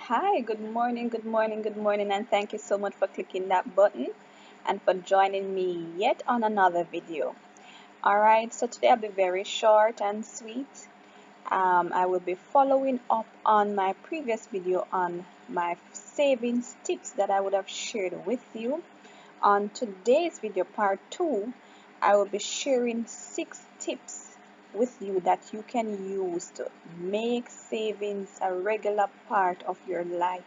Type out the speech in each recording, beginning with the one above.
Hi, good morning, good morning, good morning, and thank you so much for clicking that button and for joining me yet on another video. Alright, so today I'll be very short and sweet. I will be following up on my previous video on my savings tips that I would have shared with you. On today's video, part 2, I will be sharing 6 tips with you that you can use to make savings a regular part of your life.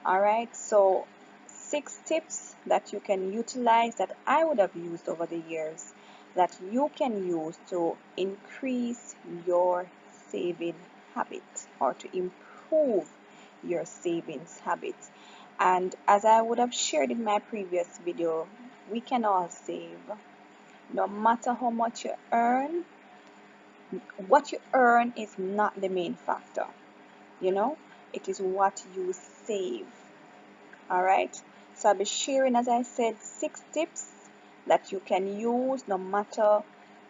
Alright, so 6 tips that you can utilize that I would have used over the years that you can use to increase your saving habit or to improve your savings habit. And as I would have shared in my previous video, we can all save. No matter how much you earn, what you earn is not the main factor. It is what you save. Alright, so I'll be sharing, as I said, 6 tips that you can use no matter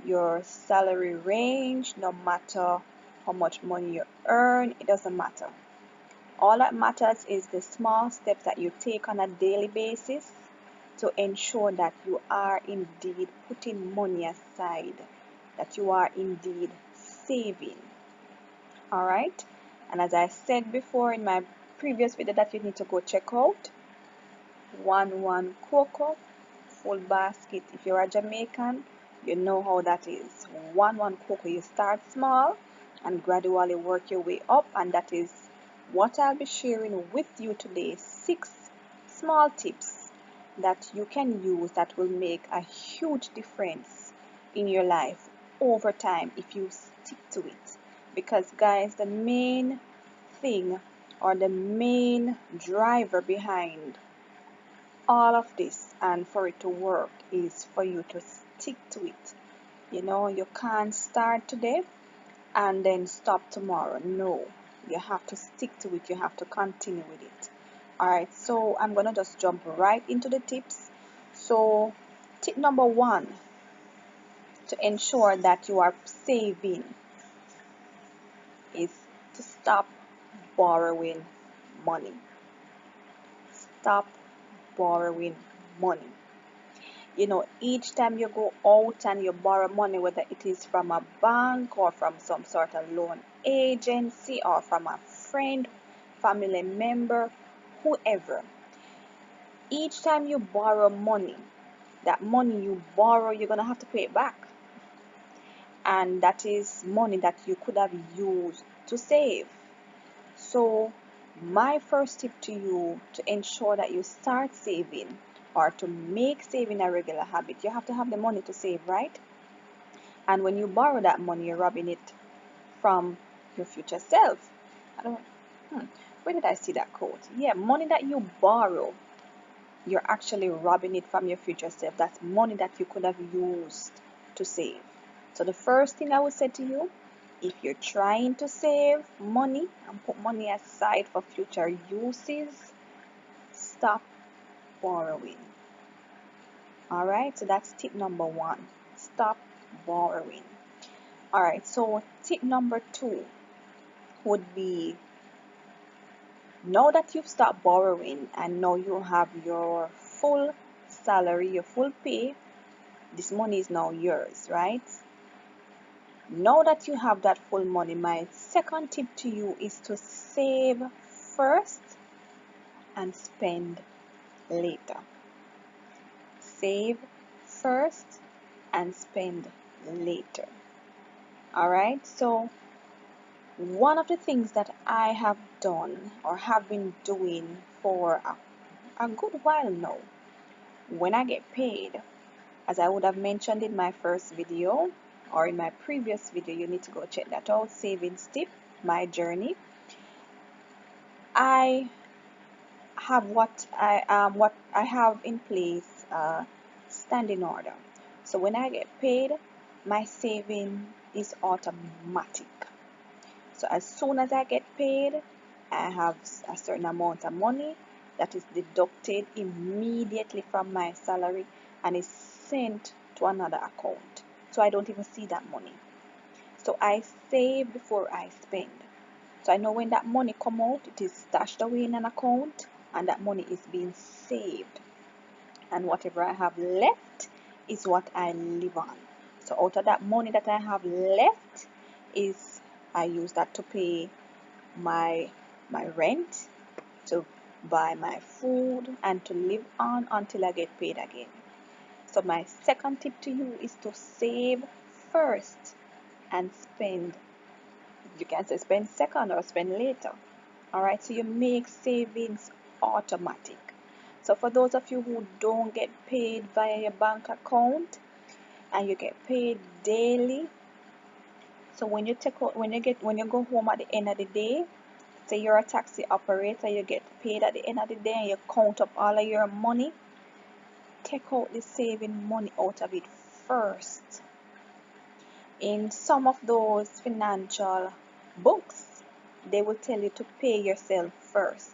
your salary range, no matter how much money you earn, it doesn't matter. All that matters is the small steps that you take on a daily basis to ensure that you are indeed putting money aside, that you are indeed saving. Alright, and as I said before in my previous video that you need to go check out, 1 cocoa, full basket. If you're a Jamaican, you know how that is. 1 cocoa, you start small and gradually work your way up, and that is what I'll be sharing with you today. 6 small tips that you can use that will make a huge difference in your life over time if you stick to it. Because guys, the main thing or the main driver behind all of this and for it to work is for you to stick to it. You can't start today and then stop tomorrow. No, you have to stick to it. You have to continue with it. Alright, so I'm gonna just jump right into the tips. So tip number 1 to ensure that you are saving is to stop borrowing money. Stop borrowing money. Each time you go out and you borrow money, whether it is from a bank or from some sort of loan agency or from a friend, family member, whoever, each time you borrow money, that money you borrow, you're going to have to pay it back. And that is money that you could have used to save. So my first tip to you to ensure that you start saving or to make saving a regular habit, you have to have the money to save, right? And when you borrow that money, you're robbing it from your future self. Where did I see that quote? Yeah, money that you borrow, you're actually robbing it from your future self. That's money that you could have used to save. So the first thing I would say to you, if you're trying to save money and put money aside for future uses, stop borrowing. Alright, so that's tip number 1. Stop borrowing. Alright, so tip number 2 would be, now that you've stopped borrowing and now you have your full salary, your full pay, this money is now yours, right? Now that you have that full money, my second tip to you is to save first and spend later. Save first and spend later. Alright, so one of the things that I have done or have been doing for a good while now, when I get paid, as I would have mentioned in my first video or in my previous video, you need to go check that out, savings tip, my journey. I have what I have in place, standing order. So when I get paid, my saving is automatic. So as soon as I get paid, I have a certain amount of money that is deducted immediately from my salary and is sent to another account. So I don't even see that money. So I save before I spend. So I know when that money come out, it is stashed away in an account and that money is being saved. And whatever I have left is what I live on. So out of that money that I have left is I use that to pay my rent, to buy my food, and to live on until I get paid again. So my second tip to you is to save first and spend. You can say spend second or spend later. Alright, so you make savings automatic. So for those of you who don't get paid via your bank account and you get paid daily, so when you go home at the end of the day, say you're a taxi operator, you get paid at the end of the day and you count up all of your money, take out the saving money out of it first. In some of those financial books, they will tell you to pay yourself first.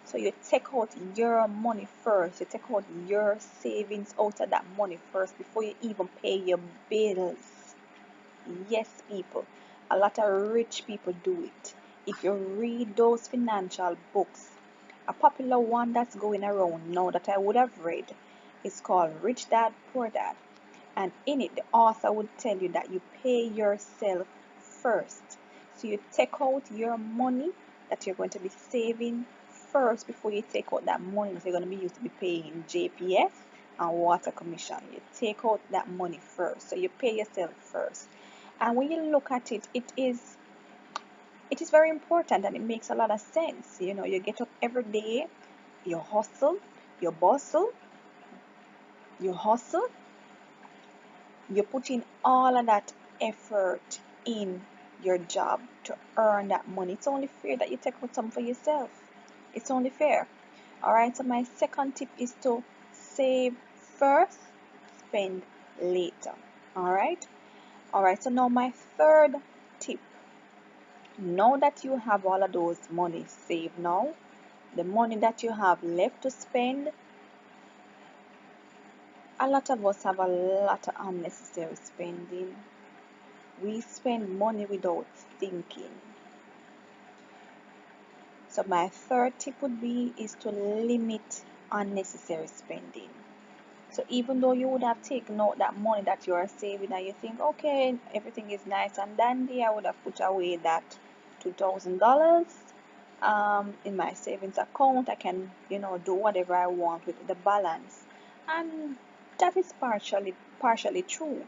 So you take out your money first. You take out your savings out of that money first before you even pay your bills. Yes, people. A lot of rich people do it. If you read those financial books, a popular one that's going around now that I would have read is called Rich Dad, Poor Dad. And in it, the author would tell you that you pay yourself first. So you take out your money that you're going to be saving first before you take out that money that you're going to be used to be paying JPF and water commission. You take out that money first. So you pay yourself first. And when you look at it, it is very important and it makes a lot of sense. You know, you get up every day, you hustle, you bustle, you hustle, you put in all of that effort in your job to earn that money. It's only fair that you take out some for yourself. It's only fair. Alright, so my second tip is to save first, spend later. Alright? Alright, so now my third tip. Now that you have all of those money saved now, the money that you have left to spend, a lot of us have a lot of unnecessary spending. We spend money without thinking. So my third tip would be is to limit unnecessary spending. So even though you would have taken out that money that you are saving and you think, okay, everything is nice and dandy, I would have put away that $2,000 in my savings account. I can, do whatever I want with the balance. And that is partially true.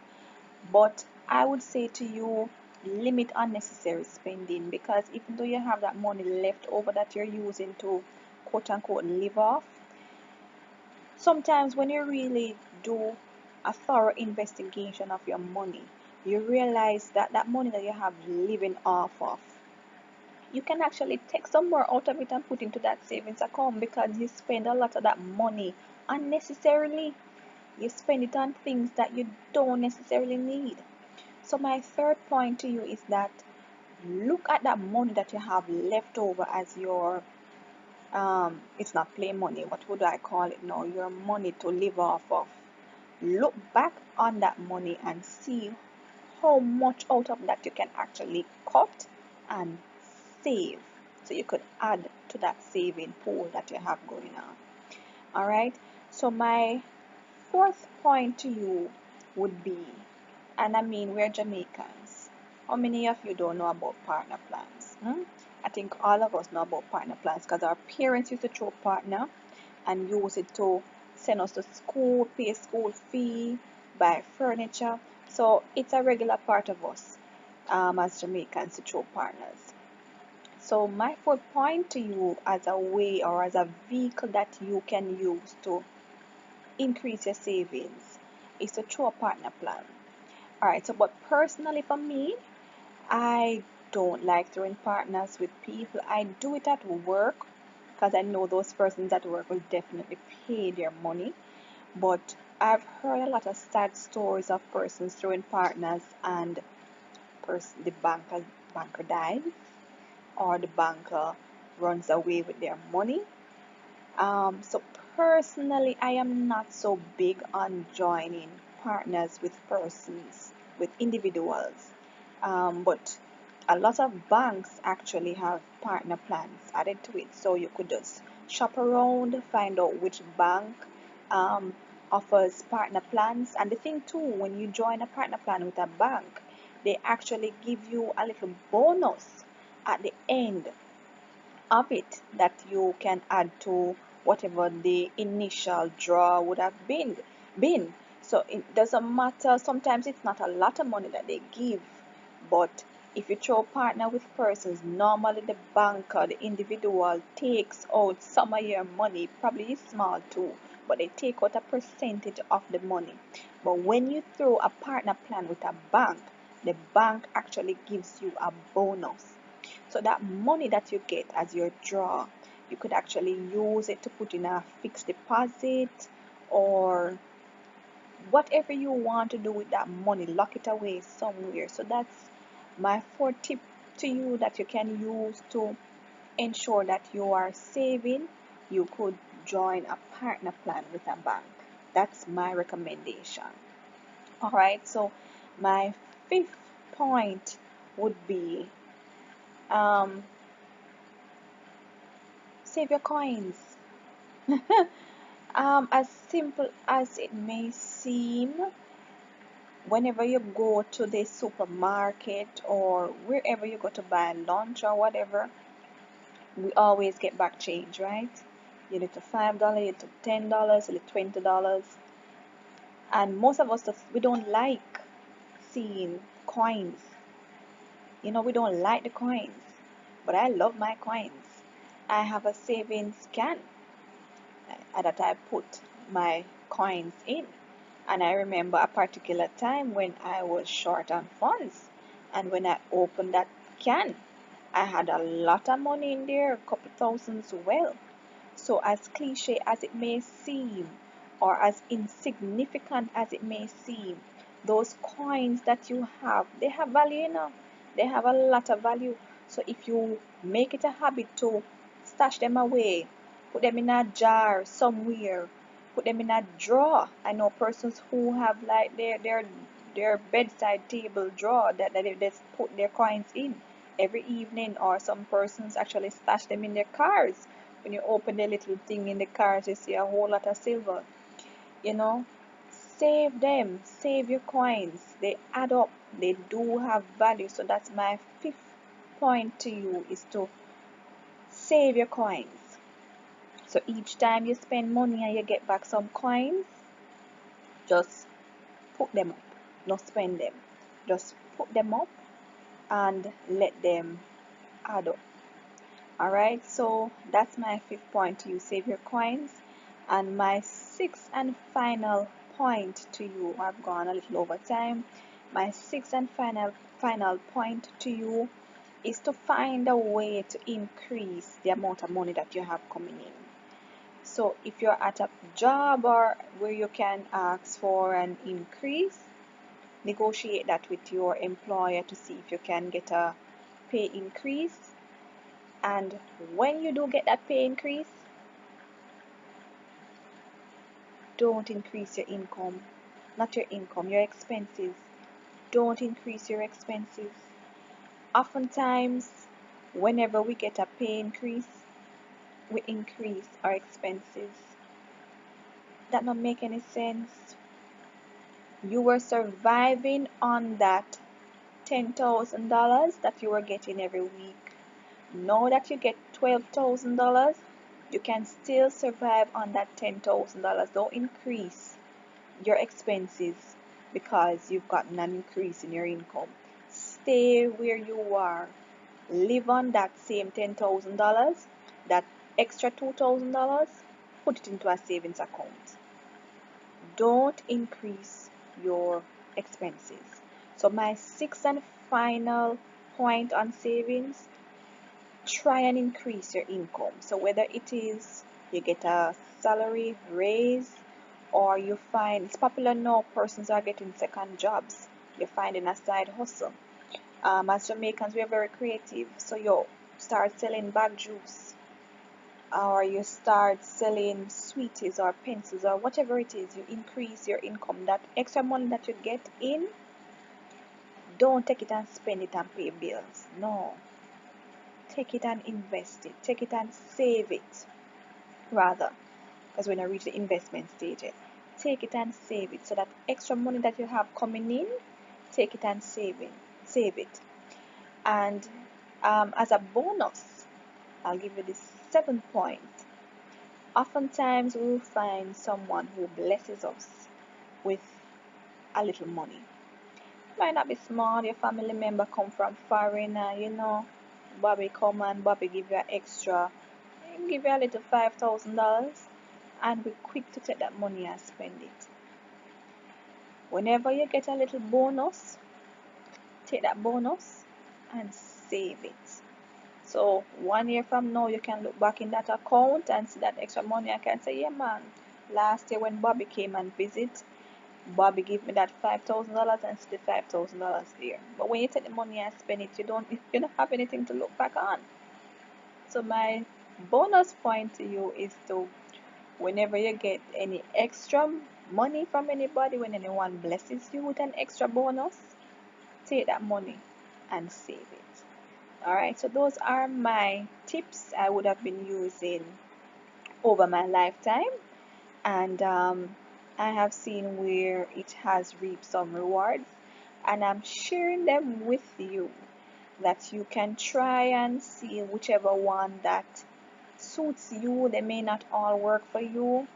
But I would say to you, limit unnecessary spending, because even though you have that money left over that you're using to quote unquote live off, sometimes when you really do a thorough investigation of your money, you realize that that money that you have living off of, you can actually take some more out of it and put into that savings account, because you spend a lot of that money unnecessarily. You spend it on things that you don't necessarily need. So my third point to you is that look at that money that you have left over as your, it's not play money, what would I call it now? Your money to live off of. Look back on that money and see how much out of that you can actually cut and save. So you could add to that saving pool that you have going on. Alright, so my fourth point to you would be, and I mean, we're Jamaicans. How many of you don't know about partner plans? I think all of us know about partner plans because our parents used to throw partner and use it to send us to school, pay school fee, buy furniture. So it's a regular part of us as Jamaicans to throw partners. So my fourth point to you as a way or as a vehicle that you can use to increase your savings is to throw a partner plan. Alright, so but personally for me, I don't like throwing partners with people. I do it at work because I know those persons at work will definitely pay their money. But I've heard a lot of sad stories of persons throwing partners and the banker dies or the banker runs away with their money. So personally, I am not so big on joining partners with persons, with individuals. But A lot of banks actually have partner plans added to it, so you could just shop around, find out which bank um, offers partner plans. And the thing too, when you join a partner plan with a bank, they actually give you a little bonus at the end of it that you can add to whatever the initial draw would have been. So it doesn't matter. Sometimes it's not a lot of money that they give, but if you throw partner with persons, normally the banker, the individual takes out some of your money, probably small too, but they take out a percentage of the money. But when you throw a partner plan with a bank, the bank actually gives you a bonus. So that money that you get as your draw, you could actually use it to put in a fixed deposit or whatever you want to do with that money, lock it away somewhere. So that's my fourth tip to you that you can use to ensure that you are saving. You could join a partner plan with a bank. That's my recommendation. All right, so my fifth point would be um, save your coins. As simple as it may seem, whenever you go to the supermarket or wherever you go to buy lunch or whatever, we always get back change, right? You need to $5, you need to $10, you need $20, and most of us we don't like seeing coins. You know, we don't like the coins, but I love my coins. I have a savings can that I put my coins in. And I remember a particular time when I was short on funds. And when I opened that can, I had a lot of money in there, a couple thousands well. So as cliche as it may seem, or as insignificant as it may seem, those coins that you have, they have value, you know. They have a lot of value. So if you make it a habit to stash them away, put them in a jar somewhere, put them in a drawer. I know persons who have like their bedside table drawer that they just put their coins in every evening, or some persons actually stash them in their cars. When you open the little thing in the cars, you see a whole lot of silver. You know, save them, save your coins. They add up, they do have value. So that's my fifth point to you, is to save your coins. So each time you spend money and you get back some coins, just put them up. Not spend them. Just put them up and let them add up. Alright, so that's my fifth point to you, save your coins. And my sixth and final point to you, I've gone a little over time. My sixth and final point to you is to find a way to increase the amount of money that you have coming in. So if you're at a job or where you can ask for an increase, negotiate that with your employer to see if you can get a pay increase. And when you do get that pay increase, don't increase your income. Not your income, your expenses. Don't increase your expenses. Oftentimes, whenever we get a pay increase, we increase our expenses. That not make any sense. You were surviving on that $10,000 that you were getting every week. Now that you get $12,000, you can still survive on that $10,000. Don't increase your expenses because you've gotten an increase in your income. Stay where you are. Live on that same $10,000. That extra $2,000, put it into a savings account. Don't increase your expenses. So my sixth and final point on savings, try and increase your income. So whether it is you get a salary raise, or you find it's popular now, persons are getting second jobs. You're finding a side hustle. As Jamaicans, we are very creative. So you start selling bag juice, or you start selling sweeties or pencils or whatever it is. You increase your income. That extra money that you get in, Don't take it and spend it and pay bills. No. Take it and invest it. Take it and save it. Rather, because when I reach the investment stage yet. Take it and save it so that extra money that you have coming in, take it and save it. And as a bonus, I'll give you this 7th point. Oftentimes we will find someone who blesses us with a little money. Might not be small, your family member come from foreign and Bobby come and Bobby give you an extra, give you a little $5,000, and we're quick to take that money and spend it. Whenever you get a little bonus, take that bonus and save it. So 1 year from now, you can look back in that account and see that extra money. I can say, yeah, man, last year when Bobby came and visit, Bobby gave me that $5,000 and still $5,000 there. But when you take the money and spend it, you don't have anything to look back on. So my bonus point to you is to, whenever you get any extra money from anybody, when anyone blesses you with an extra bonus, take that money and save it. Alright, so those are my tips I would have been using over my lifetime, and I have seen where it has reaped some rewards, and I'm sharing them with you that you can try and see whichever one that suits you. They may not all work for you,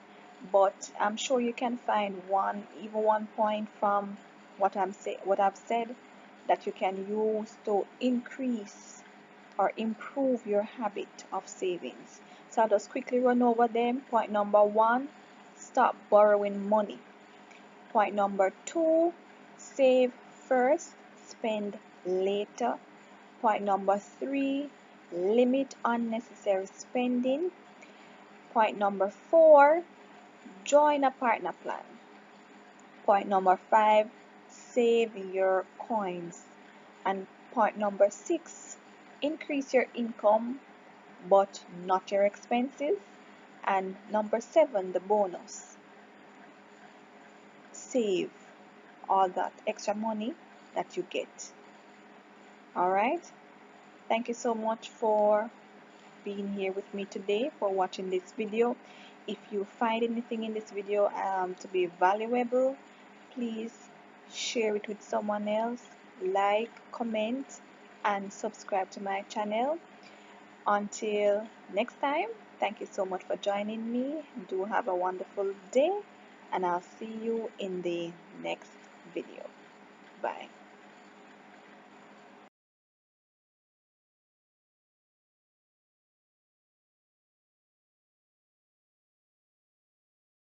but I'm sure you can find even 1 point from what I've said that you can use to increase or improve your habit of savings. So I'll just quickly run over them. Point number 1, stop borrowing money. Point number 2, save first, spend later. Point number 3, limit unnecessary spending. Point number 4, join a partner plan. Point number 5, save your coins. And point number 6, increase your income but not your expenses. And number 7, the bonus, save all that extra money that you get. Alright, thank you so much for being here with me today, for watching this video. If you find anything in this video to be valuable, please share it with someone else, like, comment, and subscribe to my channel. Until next time, thank you so much for joining me. Do have a wonderful day, and I'll see you in the next video. Bye.